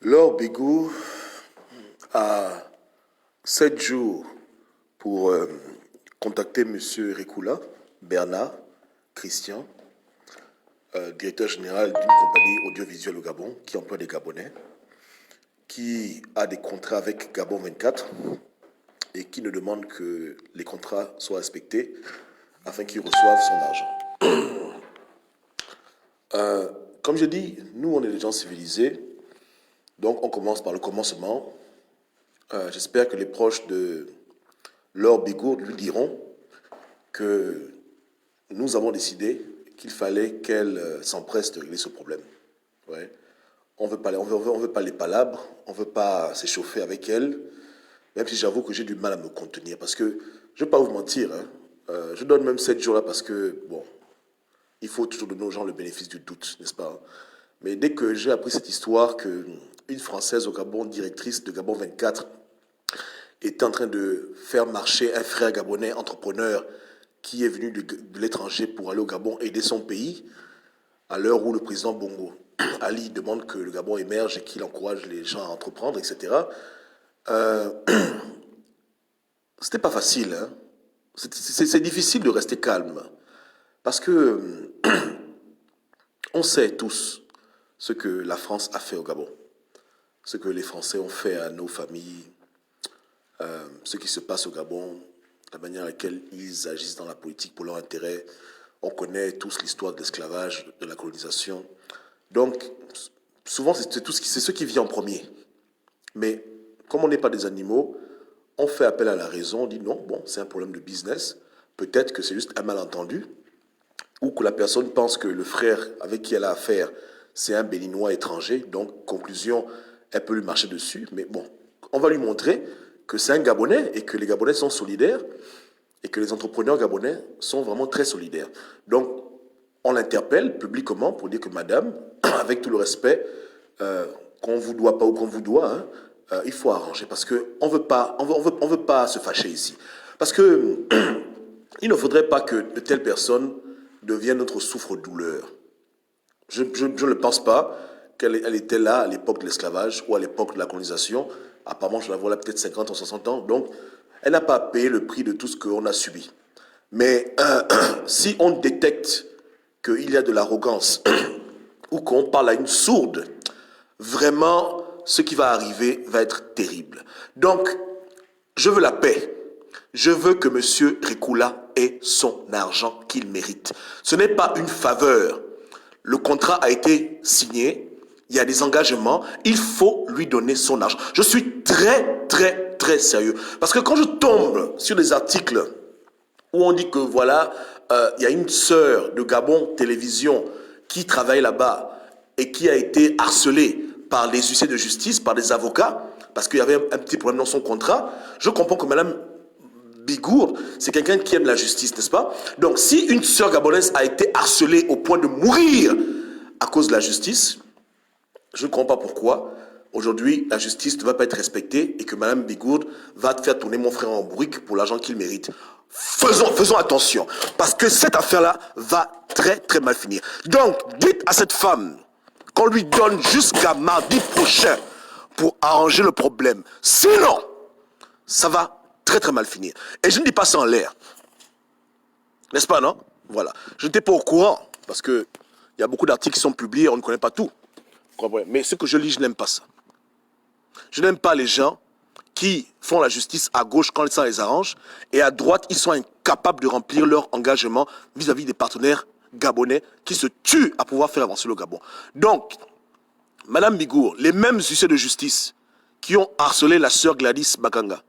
Laure Bégou a 7 jours pour contacter M. Rekula, Bernard, Christian, directeur général d'une compagnie audiovisuelle au Gabon, qui emploie des Gabonais, qui a des contrats avec Gabon 24 et qui ne demande que les contrats soient respectés afin qu'il reçoive son argent. Comme je dis, nous on est des gens civilisés, donc on commence par le commencement. J'espère que les proches de Laure Bégou lui diront que nous avons décidé qu'il fallait qu'elle s'empresse de régler ce problème. Ouais. On veut pas les palabres, on veut pas s'échauffer avec elle, même si j'avoue que j'ai du mal à me contenir, parce que je vais pas vous mentir, hein, je donne même 7 jours là parce que, bon, il faut toujours donner aux gens le bénéfice du doute, n'est-ce pas? Mais dès que j'ai appris cette histoire que une Française au Gabon, directrice de Gabon 24, était en train de faire marcher un frère gabonais entrepreneur qui est venu de l'étranger pour aller au Gabon aider son pays, à l'heure où le président Bongo Ali demande que le Gabon émerge et qu'il encourage les gens à entreprendre, etc. Euh, C'était pas facile. Hein. C'est difficile de rester calme. Parce que on sait tous ce que la France a fait au Gabon, ce que les Français ont fait à nos familles, ce qui se passe au Gabon, la manière à laquelle ils agissent dans la politique pour leur intérêt. On connaît tous l'histoire de l'esclavage, de la colonisation. Donc, souvent, c'est ce qui vient en premier. Mais comme on n'est pas des animaux, on fait appel à la raison, on dit non, bon, c'est un problème de business. Peut-être que c'est juste un malentendu, ou que la personne pense que le frère avec qui elle a affaire, c'est un Béninois étranger. Donc, conclusion, elle peut lui marcher dessus. Mais bon, on va lui montrer que c'est un Gabonais et que les Gabonais sont solidaires et que les entrepreneurs gabonais sont vraiment très solidaires. Donc, on l'interpelle publiquement pour dire que madame, avec tout le respect, qu'on vous doit pas ou qu'on vous doit, hein, il faut arranger parce que on veut pas se fâcher ici. Parce que il ne faudrait pas que de telles personnes deviennent notre souffre-douleur. Je ne pense pas qu'elle était là à l'époque de l'esclavage ou à l'époque de la colonisation. Apparemment, je la vois là peut-être 50 ou 60 ans. Donc, elle n'a pas payé le prix de tout ce qu'on a subi. Mais si on détecte qu'il y a de l'arrogance ou qu'on parle à une sourde, vraiment, ce qui va arriver va être terrible. Donc, je veux la paix. Je veux que M. Rekula ait son argent qu'il mérite. Ce n'est pas une faveur. Le contrat a été signé. Il y a des engagements. Il faut lui donner son argent. Je suis très, très, très sérieux. Parce que quand je tombe sur des articles où on dit que voilà, il y a une sœur de Gabon Télévision qui travaille là-bas et qui a été harcelée par les huissiers de justice, par des avocats, parce qu'il y avait un petit problème dans son contrat, je comprends que Madame Bigour, c'est quelqu'un qui aime la justice, n'est-ce pas? Donc, si une sœur gabonaise a été harcelée au point de mourir à cause de la justice, je ne comprends pas pourquoi aujourd'hui la justice ne va pas être respectée et que Madame Bigour va faire tourner mon frère en bourrique pour l'argent qu'il mérite. Faisons attention, parce que cette affaire-là va très très mal finir. Donc, dites à cette femme qu'on lui donne jusqu'à mardi prochain pour arranger le problème. Sinon, ça va très très mal finir. Et je ne dis pas ça en l'air. N'est-ce pas, non? Voilà. Je n'étais pas au courant, parce qu'il y a beaucoup d'articles qui sont publiés, on ne connaît pas tout. Mais ce que je lis, je n'aime pas ça. Je n'aime pas les gens qui font la justice à gauche quand ça les arrange, et à droite, ils sont incapables de remplir leur engagement vis-à-vis des partenaires gabonais qui se tuent à pouvoir faire avancer le Gabon. Donc, Madame Bigour, les mêmes huissiers de justice qui ont harcelé la sœur Gladys Bakanga,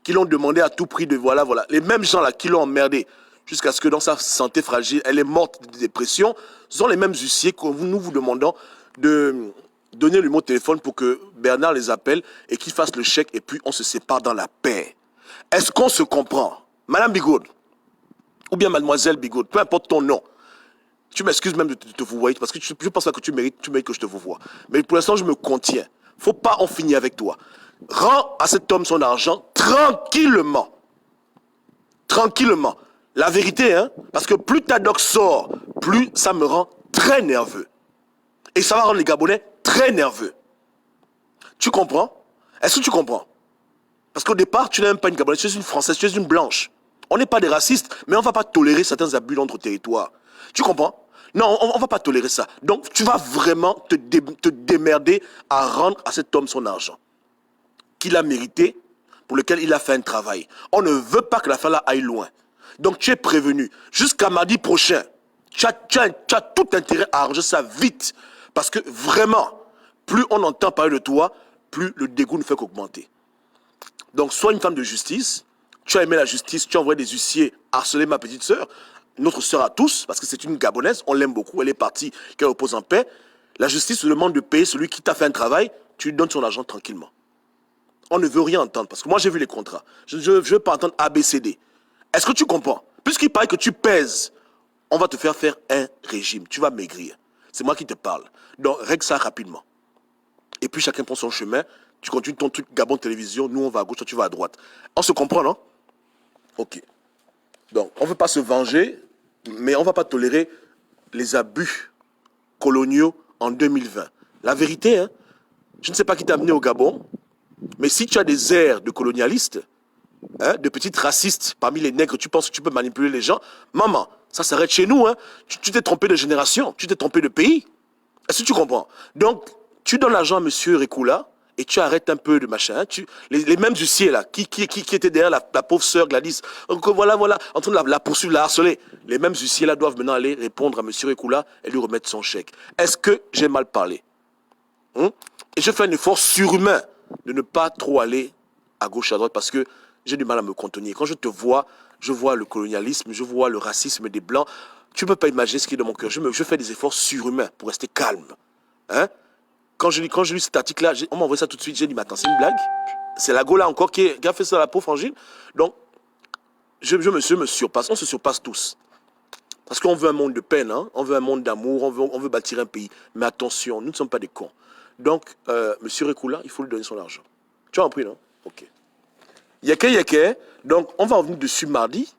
qui l'ont demandé à tout prix de voilà, les mêmes gens là qui l'ont emmerdé jusqu'à ce que dans sa santé fragile, elle est morte de dépression, sont les mêmes huissiers que nous vous demandons de donner le numéro de téléphone pour que Bernard les appelle et qu'il fasse le chèque et puis on se sépare dans la paix. Est-ce qu'on se comprend? Madame Bigoud, ou bien Mademoiselle Bigoud, peu importe ton nom. Tu m'excuses même de te vous voir parce que je pense pas que tu mérites que je te vous vois. Mais pour l'instant, je me contiens. Faut pas en finir avec toi. Rends à cet homme son argent tranquillement. Tranquillement. La vérité, hein, parce que plus ta doc sort, plus ça me rend très nerveux. Et ça va rendre les Gabonais très nerveux. Tu comprends? Est-ce que tu comprends? Parce qu'au départ, tu n'es même pas une Gabonaise, tu es une Française, tu es une Blanche. On n'est pas des racistes, mais on ne va pas tolérer certains abus dans notre territoire. Tu comprends? Non, on ne va pas tolérer ça. Donc, tu vas vraiment te démerder à rendre à cet homme son argent qu'il a mérité, pour lequel il a fait un travail. On ne veut pas que la femme là aille loin. Donc, tu es prévenu. Jusqu'à mardi prochain, tu as tout intérêt à arranger ça vite. Parce que vraiment, plus on entend parler de toi, plus le dégoût ne fait qu'augmenter. Donc, sois une femme de justice. Tu as aimé la justice, tu as envoyé des huissiers harceler ma petite sœur, notre sœur à tous, parce que c'est une Gabonaise, on l'aime beaucoup, elle est partie, qu'elle repose en paix. La justice te demande de payer celui qui t'a fait un travail, tu lui donnes son argent tranquillement. On ne veut rien entendre, parce que moi j'ai vu les contrats. Je ne veux pas entendre ABCD. Est-ce que tu comprends? Puisqu'il paraît que tu pèses, on va te faire un régime, tu vas maigrir. C'est moi qui te parle. Donc règle ça rapidement. Et puis chacun prend son chemin. Tu continues ton truc Gabon Télévision, nous on va à gauche, toi tu vas à droite. On se comprend, non? Ok. Donc, on ne veut pas se venger, mais on ne va pas tolérer les abus coloniaux en 2020. La vérité, hein, je ne sais pas qui t'a amené au Gabon, mais si tu as des airs de colonialiste, hein, de petites racistes parmi les nègres, tu penses que tu peux manipuler les gens, maman, ça s'arrête chez nous. Hein. Tu t'es trompé de génération, tu t'es trompé de pays. Est-ce que tu comprends? Donc, tu donnes l'argent à M. Rekula, et tu arrêtes un peu de machin. Hein. Les mêmes huissiers là, qui étaient derrière la pauvre sœur Gladys, donc, voilà, en train de la poursuivre, la harceler. Les mêmes huissiers là doivent maintenant aller répondre à M. Rekula et lui remettre son chèque. Est-ce que j'ai mal parlé? Et je fais un effort surhumain de ne pas trop aller à gauche, à droite, parce que j'ai du mal à me contenir. Quand je te vois, je vois le colonialisme, je vois le racisme des Blancs. Tu ne peux pas imaginer ce qui est dans mon cœur. Je fais des efforts surhumains pour rester calme. Hein? Quand j'ai lu cet article-là, on m'a envoyé ça tout de suite. J'ai dit, mais attends, c'est une blague? C'est la Gola encore qui a fait ça à la pauvre Frangine. Donc, je me surpasse. On se surpasse tous. Parce qu'on veut un monde de peine, hein? On veut un monde d'amour, on veut bâtir un pays. Mais attention, nous ne sommes pas des cons. Donc, M. Rekula, il faut lui donner son argent. Tu as compris, non? Ok. Yeke. Donc, on va revenir dessus mardi.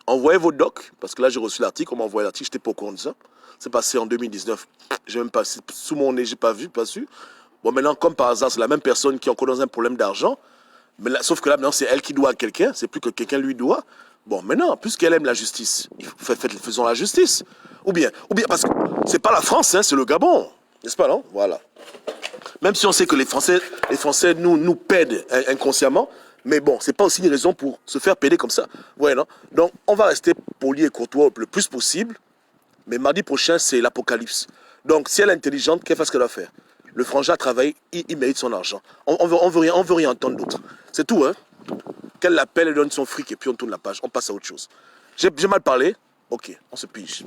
Envoyez vos docs, parce que là, j'ai reçu l'article. On m'a envoyé l'article, je n'étais pas au courant de ça. C'est passé en 2019. J'ai même pas, sous mon nez, j'ai pas vu, pas su. Bon, maintenant, comme par hasard, c'est la même personne qui est encore dans un problème d'argent. Mais là, sauf que là, maintenant, c'est elle qui doit à quelqu'un. C'est plus que quelqu'un lui doit. Bon, maintenant, puisqu'elle aime la justice, faisons la justice. Ou bien, parce que c'est pas la France, hein, c'est le Gabon. N'est-ce pas, non? Voilà. Même si on sait que les Français nous paident inconsciemment. Mais bon, c'est pas aussi une raison pour se faire payer comme ça. Ouais, non? Donc, on va rester poli et courtois le plus possible. Mais mardi prochain, c'est l'apocalypse. Donc, si elle est intelligente, qu'elle fasse ce qu'elle doit faire. Le frangin a travaillé, il mérite son argent. On veut rien entendre d'autre. C'est tout, hein. Qu'elle l'appelle, elle donne son fric et puis on tourne la page. On passe à autre chose. J'ai mal parlé? Ok, on se pige.